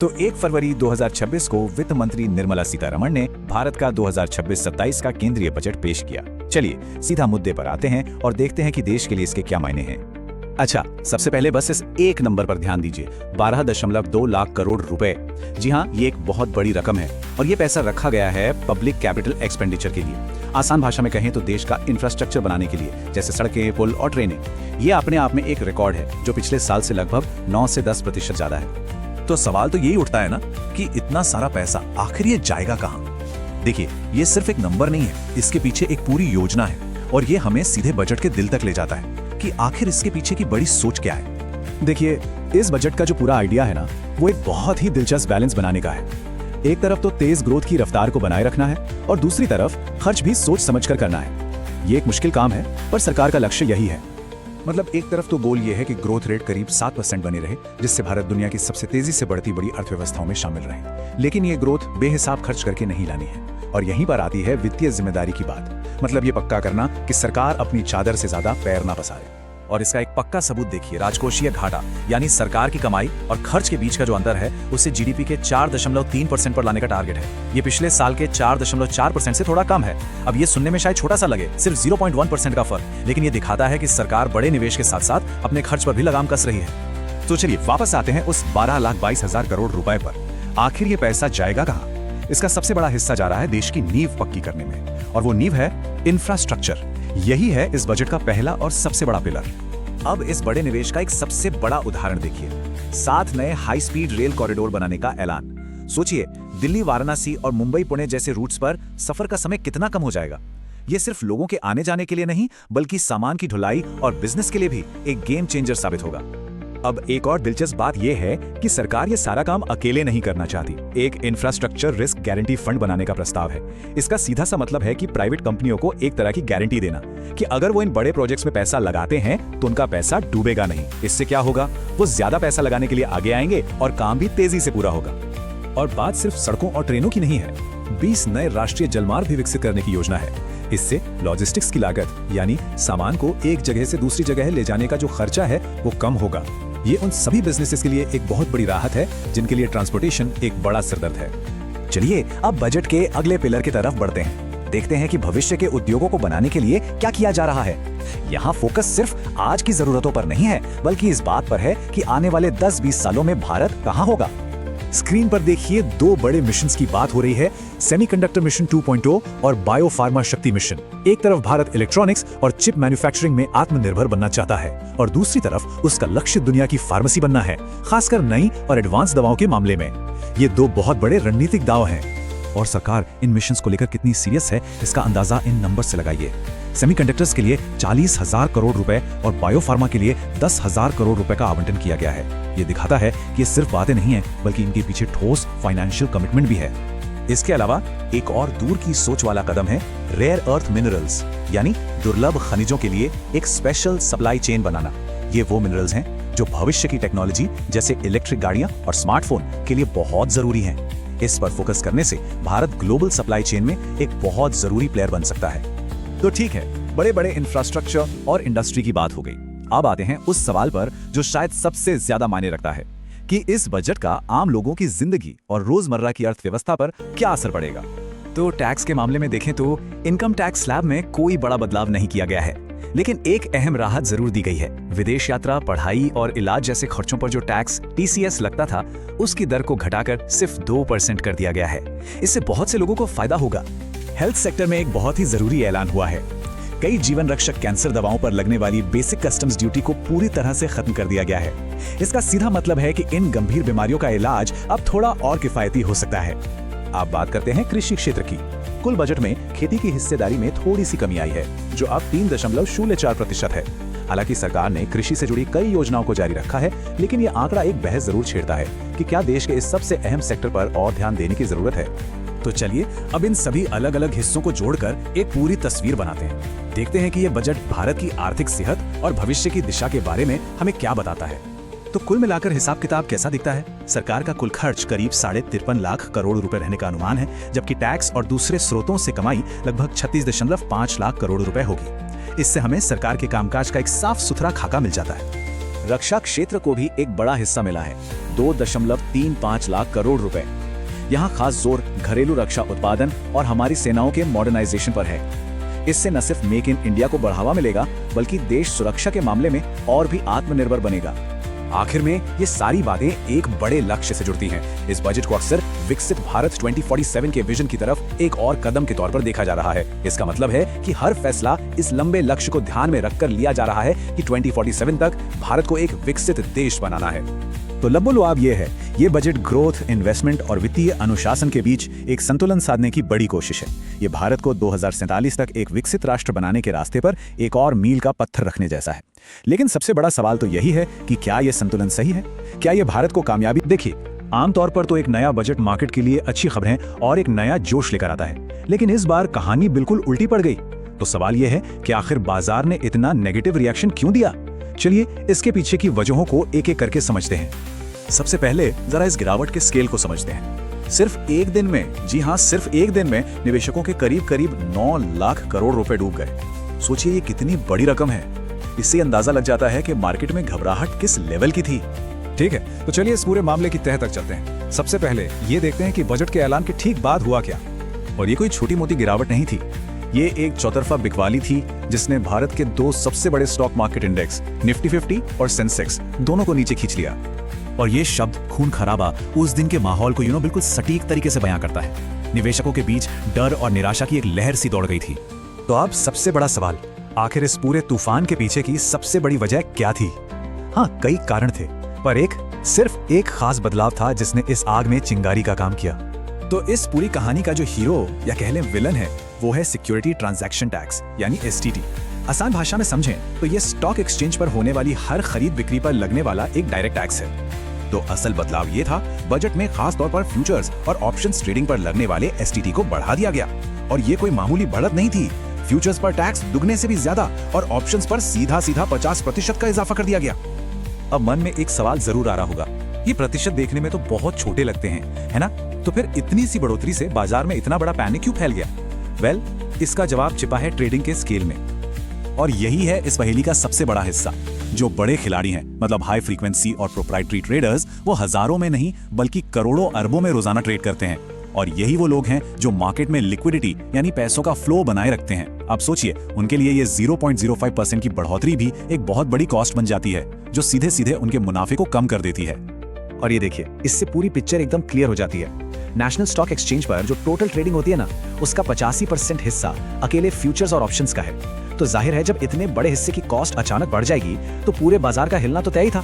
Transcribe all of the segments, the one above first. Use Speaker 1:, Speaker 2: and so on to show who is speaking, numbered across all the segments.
Speaker 1: तो 1 फरवरी 2026 को वित्त मंत्री निर्मला सीतारमण ने भारत का 2026-27 का केंद्रीय बजट पेश किया। चलिए सीधा मुद्दे पर आते हैं और देखते हैं कि देश के लिए इसके क्या मायने हैं। अच्छा, सबसे पहले बस इस एक नंबर पर ध्यान दीजिए, 12.2 लाख करोड़ रुपए। जी हाँ, ये एक बहुत बड़ी रकम है और ये पैसा रखा गया है पब्लिक कैपिटल एक्सपेंडिचर के लिए। आसान भाषा में कहें तो देश का इंफ्रास्ट्रक्चर बनाने के लिए, जैसे सड़कें, पुल और ट्रेनें। ये अपने आप में एक रिकॉर्ड है जो पिछले साल से लगभग 9 से 10% ज्यादा है।
Speaker 2: तो सवाल तो यही उठता है ना कि इतना सारा पैसा आखिर ये जाएगा कहां? देखिए, ये सिर्फ एक नंबर नहीं है, इसके पीछे एक पूरी योजना है और ये हमें सीधे बजट के दिल तक ले जाता है कि आखिर इसके पीछे की बड़ी सोच क्या है।
Speaker 1: देखिए, इस बजट का जो पूरा आइडिया है ना, वो एक बहुत ही दिलचस्प बैलेंस बनाने का है। एक तरफ तो तेज ग्रोथ की रफ्तार को बनाए रखना है और दूसरी तरफ खर्च भी सोच समझकर करना है। ये एक मुश्किल काम है, पर सरकार का लक्ष्य यही है।
Speaker 2: मतलब एक तरफ तो गोल ये है कि ग्रोथ रेट करीब 7% बनी रहे, जिससे भारत दुनिया की सबसे तेजी से बढ़ती बड़ी अर्थव्यवस्थाओं में शामिल रहे। लेकिन ये ग्रोथ बेहिसाब खर्च करके नहीं लानी है और यहीं पर आती है वित्तीय जिम्मेदारी की बात। मतलब ये पक्का करना कि सरकार अपनी चादर से ज्यादा पैर ना पसारे। और इसका एक पक्का सबूत देखिए, राजकोषीय घाटा यानी सरकार की कमाई और खर्च के बीच का जो अंतर है, उसे जीडीपी के 4.3% पर लाने का टारगेट है। ये पिछले साल के 4.4% से थोड़ा कम है। अब ये सुनने में शायद छोटा सा लगे, सिर्फ 0.1% का फर्क, लेकिन ये दिखाता है कि सरकार बड़े निवेश के साथ साथ अपने खर्च पर भी लगाम कस रही है।
Speaker 1: तो चलिए वापस आते हैं उस 12,22,000 करोड़ रुपए पर। आखिर ये पैसा जाएगा कहाँ? इसका सबसे बड़ा हिस्सा जा रहा है देश की नींव पक्की करने में, और वो नींव है इंफ्रास्ट्रक्चर। यही है इस बजट का पहला और सबसे बड़ा पिलर। अब इस बड़े निवेश का एक सबसे बड़ा उदाहरण देखिए, 7 नए हाई स्पीड रेल कॉरिडोर बनाने का ऐलान। सोचिए, दिल्ली, वाराणसी और मुंबई, पुणे जैसे रूट्स पर सफर का समय कितना कम हो जाएगा। ये सिर्फ लोगों के आने जाने के लिए नहीं, बल्कि सामान की ढुलाई और बिजनेस के लिए भी एक गेम चेंजर साबित होगा। अब एक और दिलचस्प बात यह है कि सरकार ये सारा काम अकेले नहीं करना चाहती। एक इंफ्रास्ट्रक्चर रिस्क गारंटी फंड बनाने का प्रस्ताव है। इसका सीधा सा मतलब है कि प्राइवेट कंपनियों को एक तरह की गारंटी देना कि अगर वो इन बड़े प्रोजेक्ट्स में पैसा लगाते हैं तो उनका पैसा डूबेगा नहीं। इससे क्या होगा, वो ज्यादा पैसा लगाने के लिए आगे आएंगे और काम भी तेजी से पूरा होगा। और बात सिर्फ सड़कों और ट्रेनों की नहीं है, 20 नए राष्ट्रीय जलमार्ग भी विकसित करने की योजना है। इससे लॉजिस्टिक्स की लागत यानी सामान को एक जगह से दूसरी जगह ले जाने का जो खर्चा है वो कम होगा। ये उन सभी बिजनेसेस के लिए एक बहुत बड़ी राहत है जिनके लिए ट्रांसपोर्टेशन एक बड़ा सिरदर्द है। चलिए अब बजट के अगले पिलर की तरफ बढ़ते हैं। देखते हैं कि भविष्य के उद्योगों को बनाने के लिए क्या किया जा रहा है। यहाँ फोकस सिर्फ आज की जरूरतों पर नहीं है, बल्कि इस बात पर है कि आने वाले 10-20 सालों में भारत कहाँ होगा। स्क्रीन पर देखिए, 2 बड़े मिशंस की बात हो रही है, सेमीकंडक्टर मिशन 2.0 और बायोफार्मा शक्ति मिशन। एक तरफ भारत इलेक्ट्रॉनिक्स और चिप मैन्युफैक्चरिंग में आत्मनिर्भर बनना चाहता है और दूसरी तरफ उसका लक्ष्य दुनिया की फार्मेसी बनना है, खासकर नई और एडवांस दवाओं के मामले में। ये 2 बहुत बड़े रणनीतिक दाव हैं और सरकार इन मिशंस को लेकर कितनी सीरियस है इसका अंदाजा इन नंबर से लगाइए। सेमीकंडक्टर्स के लिए 40,000 करोड़ रुपए और बायोफार्मा के लिए 10,000 करोड़ रुपए का आवंटन किया गया है। ये दिखाता है कि ये सिर्फ बातें नहीं है, बल्कि इनके पीछे ठोस फाइनेंशियल कमिटमेंट भी है। इसके अलावा एक और दूर की सोच वाला कदम है रेयर अर्थ मिनरल्स यानी दुर्लभ खनिजों के लिए एक स्पेशल सप्लाई चेन बनाना। ये वो मिनरल्स हैं जो भविष्य की टेक्नोलॉजी जैसे इलेक्ट्रिक गाड़ियां और स्मार्टफोन के लिए बहुत जरूरी हैं। इस पर फोकस करने से भारत ग्लोबल सप्लाई चेन में एक बहुत जरूरी प्लेयर बन सकता है। तो ठीक है, बड़े बड़े इंफ्रास्ट्रक्चर और इंडस्ट्री की बात हो गई। अब आते हैं उस सवाल पर जो शायद सबसे ज्यादा मायने रखता है कि इस बजट का आम लोगों की जिंदगी और रोजमर्रा की अर्थव्यवस्था पर क्या असर पड़ेगा। तो टैक्स के मामले में देखें तो इनकम टैक्स स्लैब में कोई बड़ा बदलाव नहीं किया गया है, लेकिन एक अहम राहत जरूर दी गई है। विदेश यात्रा, पढ़ाई और इलाज जैसे खर्चों पर जो टैक्स TCS लगता था, उसकी दर को घटाकर सिर्फ 2% कर दिया गया है। इससे बहुत से लोगों को फायदा होगा। हेल्थ सेक्टर में एक बहुत ही जरूरी ऐलान हुआ है। कई जीवन रक्षक कैंसर दवाओं पर लगने वाली बेसिक कस्टम्स ड्यूटी को पूरी तरह से खत्म कर दिया गया है। इसका सीधा मतलब है कि इन गंभीर बीमारियों का इलाज अब थोड़ा और किफायती हो सकता है। अब बात करते हैं कृषि क्षेत्र की। कुल बजट में खेती की हिस्सेदारी में थोड़ी सी कमी आई है, जो अब 3.04% है। हालांकि सरकार ने कृषि से जुड़ी कई योजनाओं को जारी रखा है, लेकिन यह आंकड़ा एक बहस जरूर छेड़ता है कि क्या देश के इस सबसे अहम सेक्टर पर और ध्यान देने की जरूरत है। तो चलिए अब इन सभी अलग अलग हिस्सों को जोड़कर एक पूरी तस्वीर बनाते हैं। देखते हैं कि यह बजट भारत की आर्थिक सेहत और भविष्य की दिशा के बारे में हमें क्या बताता है। तो कुल मिलाकर हिसाब किताब कैसा दिखता है? सरकार का कुल खर्च करीब 53.5 लाख करोड़ रुपए रहने का अनुमान है, जबकि टैक्स और दूसरे स्रोतों से कमाई लगभग 36.5 लाख करोड़ रुपए होगी। इससे हमें सरकार के कामकाज का एक साफ सुथरा खाका मिल जाता है।
Speaker 2: रक्षा क्षेत्र को भी एक बड़ा हिस्सा मिला है, 2.35 लाख करोड़ रुपए। यहाँ खास जोर घरेलू रक्षा उत्पादन और हमारी सेनाओं के मॉडर्नाइजेशन पर है। इससे न सिर्फ मेक इन इंडिया को बढ़ावा मिलेगा, बल्कि देश सुरक्षा के मामले में और भी आत्मनिर्भर बनेगा।
Speaker 1: आखिर में ये सारी बातें एक बड़े लक्ष्य से जुड़ती हैं। इस बजट को अक्सर विकसित भारत 2047 के विजन की तरफ एक और कदम के तौर पर देखा जा रहा है। इसका मतलब है कि हर फैसला इस लंबे लक्ष्य को ध्यान में रखकर लिया जा रहा है कि 2047 तक भारत को एक विकसित देश बनाना है।
Speaker 2: तो लबोलुआब ये है, ये बजट ग्रोथ, इन्वेस्टमेंट और वित्तीय अनुशासन के बीच एक संतुलन साधने की बड़ी कोशिश है। ये भारत को 2047 तक एक विकसित राष्ट्र बनाने के रास्ते पर एक और मील का पत्थर रखने जैसा है। लेकिन सबसे बड़ा सवाल तो यही है कि क्या ये संतुलन सही है? क्या ये भारत को कामयाबी? देखिए, आमतौर पर तो एक नया बजट मार्केट के लिए अच्छी खबरें और एक नया जोश लेकर आता है, लेकिन इस बार कहानी बिल्कुल उल्टी पड़ गई। तो सवाल यह है कि आखिर बाजार ने इतना नेगेटिव रिएक्शन क्यों दिया? चलिए इसके पीछे की वजहों को एक एक करके समझते हैं। सबसे पहले जरा इस गिरावट के स्केल को समझते हैं। सिर्फ एक दिन में, जी हाँ, सिर्फ एक दिन में निवेशकों के करीब 9 लाख करोड़ रुपए डूब गए। सोचिए ये कितनी बड़ी रकम है। इससे अंदाजा लग जाता है कि मार्केट में घबराहट किस लेवल की थी।
Speaker 1: ठीक है, तो चलिए इस पूरे मामले की तह तक चलते हैं। सबसे पहले ये देखते हैं कि बजट के ऐलान के ठीक बाद हुआ क्या।
Speaker 2: और ये कोई छोटी मोटी गिरावट नहीं थी, ये एक चौतरफा बिकवाली थी जिसने भारत के 2 सबसे बड़े स्टॉक मार्केट इंडेक्स निफ्टी 50 और सेंसेक्स दोनों को नीचे खींच लिया। और ये शब्द खून खराबा उस दिन के माहौल को बिल्कुल सटीक तरीके से बयां करता है। निवेशकों के बीच डर और निराशा की एक लहर सी दौड़ गई थी।
Speaker 1: तो अब सबसे बड़ा सवाल, आखिर इस पूरे तूफान के पीछे की सबसे बड़ी वजह क्या थी? हाँ, कई कारण थे, पर सिर्फ एक खास बदलाव था जिसने इस आग में चिंगारी का काम किया। तो इस पूरी कहानी का जो हीरो या कह लें विलन है, वो है सिक्योरिटी ट्रांजैक्शन टैक्स यानी STT। आसान भाषा में समझें तो ये स्टॉक एक्सचेंज पर होने वाली हर खरीद बिक्री पर लगने वाला एक डायरेक्ट टैक्स है। तो असल बदलाव ये था, बजट में खास तौर पर फ्यूचर्स और ऑप्शंस ट्रेडिंग पर लगने वाले STT को बढ़ा दिया गया। और ये कोई मामूली बढ़त नहीं थी। फ्यूचर्स पर टैक्स दुगने से भी ज्यादा और ऑप्शंस पर सीधा 50% का इजाफा कर दिया गया। अब मन में एक सवाल जरूर आ रहा होगा, ये प्रतिशत देखने में तो बहुत छोटे लगते हैं, है ना? तो फिर इतनी सी बढ़ोतरी से बाजार में इतना बड़ा पैनिक क्यों फैल गया? वेल, इसका जवाब छिपा है ट्रेडिंग के स्केल में। और यही है इस पहेली का सबसे बड़ा हिस्सा। जो बड़े खिलाड़ी हैं, मतलब हाई फ्रीक्वेंसी और प्रोप्राइटरी ट्रेडर्स, वो हजारों में नहीं बल्कि करोड़ों अरबों में रोजाना ट्रेड करते हैं। और यही वो लोग हैं जो मार्केट में लिक्विडिटी यानी पैसों का फ्लो बनाए रखते हैं। अब सोचिए, उनके लिए ये 0.05% की बढ़ोतरी भी एक बहुत बड़ी कॉस्ट बन जाती है, जो सीधे सीधे उनके मुनाफे को कम कर देती है। और ये देखिए, इससे पूरी पिक्चर एकदम क्लियर हो जाती है। नेशनल स्टॉक एक्सचेंज पर जो टोटल ट्रेडिंग होती है ना, उसका 85% हिस्सा अकेले फ्यूचर्स और ऑप्शंस का है। तो जाहिर है, जब इतने बड़े हिस्से की कॉस्ट अचानक बढ़ जाएगी तो पूरे बाजार का हिलना तो तय ही था।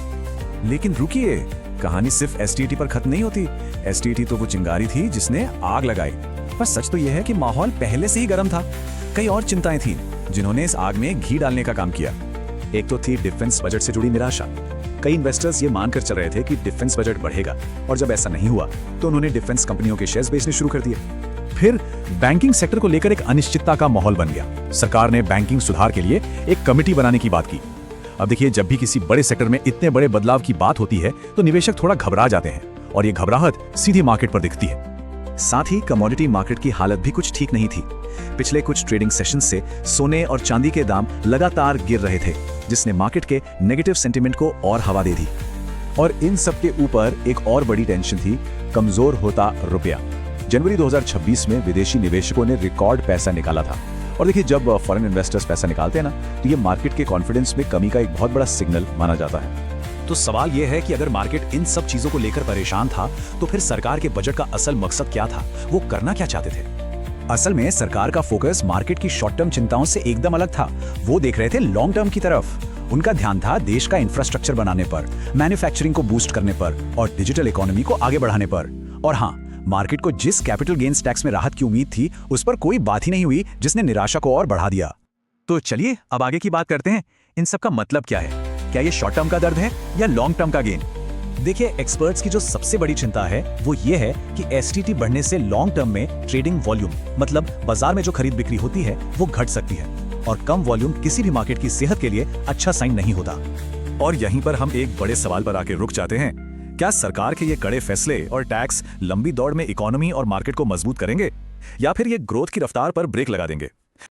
Speaker 2: लेकिन रुकिए, कहानी सिर्फ STT पर खत्म नहीं होती। STT तो वो चिंगारी थी जिसने आग लगाई। पर सच तो यह है कि माहौल पहले से ही गर्म था। कई और चिंताएं थीं जिन्होंने इस आग में घी डालने का काम किया। एक तो थी डिफेंस बजट से जुड़ी निराशा। कई इन्वेस्टर्स ये मानकर चल रहे थे कि डिफेंस बजट बढ़ेगा, और जब ऐसा नहीं हुआ तो उन्होंने डिफेंस कंपनियों के शेयर्स बेचने शुरू कर दिए। फिर बैंकिंग सेक्टर को लेकर एक अनिश्चितता का माहौल बन गया। सरकार ने बैंकिंग सुधार के लिए एक कमेटी बनाने की बात की। अब देखिए, जब भी किसी बड़े सेक्टर में इतने बड़े बदलाव की बात होती है तो निवेशक थोड़ा घबरा जाते हैं, और ये घबराहट सीधी मार्केट पर दिखती है। साथ ही कमोडिटी मार्केट की हालत भी कुछ ठीक नहीं थी। पिछले कुछ ट्रेडिंग सेशन से सोने और चांदी के दाम लगातार गिर रहे थे, जिसने मार्केट के नेगेटिव सेंटीमेंट को और हवा दे दी। और इन सब के ऊपर एक और बड़ी टेंशन थी, कमजोर होता रुपया। जनवरी 2026 में विदेशी निवेशकों ने रिकॉर्ड पैसा निकाला था। और देखिए, जब फॉरेन इन्वेस्टर्स पैसा निकालते हैं ना, तो ये मार्केट के कॉन्फिडेंस में कमी का एक बहुत बड़ा सिग्नल माना जाता है। तो सवाल यह है कि अगर मार्केट इन सब चीजों को लेकर परेशान था, तो फिर सरकार के बजट का असल मकसद क्या था? वो करना क्या चाहते थे? असल में सरकार का फोकस मार्केट की शॉर्ट टर्म चिंताओं से एकदम अलग था। वो देख रहे थे लॉन्ग टर्म की तरफ। उनका ध्यान था देश का इंफ्रास्ट्रक्चर बनाने पर, मैन्युफैक्चरिंग को बूस्ट करने पर और डिजिटल इकोनॉमी को आगे बढ़ाने पर। और हाँ, मार्केट को जिस कैपिटल गेन्स टैक्स में राहत की उम्मीद थी, उस पर कोई बात ही नहीं हुई, जिसने निराशा को और बढ़ा दिया। तो चलिए अब आगे की बात करते हैं। इन सब का मतलब क्या है? क्या ये शॉर्ट टर्म का दर्द है या लॉन्ग टर्म का गेन? देखिए, एक्सपर्ट्स की जो सबसे बड़ी चिंता है वो ये है कि STT बढ़ने से लॉन्ग टर्म में ट्रेडिंग वॉल्यूम, मतलब बाजार में जो खरीद बिक्री होती है, वो घट सकती है। और कम वॉल्यूम किसी भी मार्केट की सेहत के लिए अच्छा साइन नहीं होता। और यहीं पर हम एक बड़े सवाल पर आके रुक जाते हैं। क्या सरकार के ये कड़े फैसले और टैक्स लंबी दौड़ में इकोनॉमी और मार्केट को मजबूत करेंगे, या फिर ये ग्रोथ की रफ्तार पर ब्रेक लगा देंगे?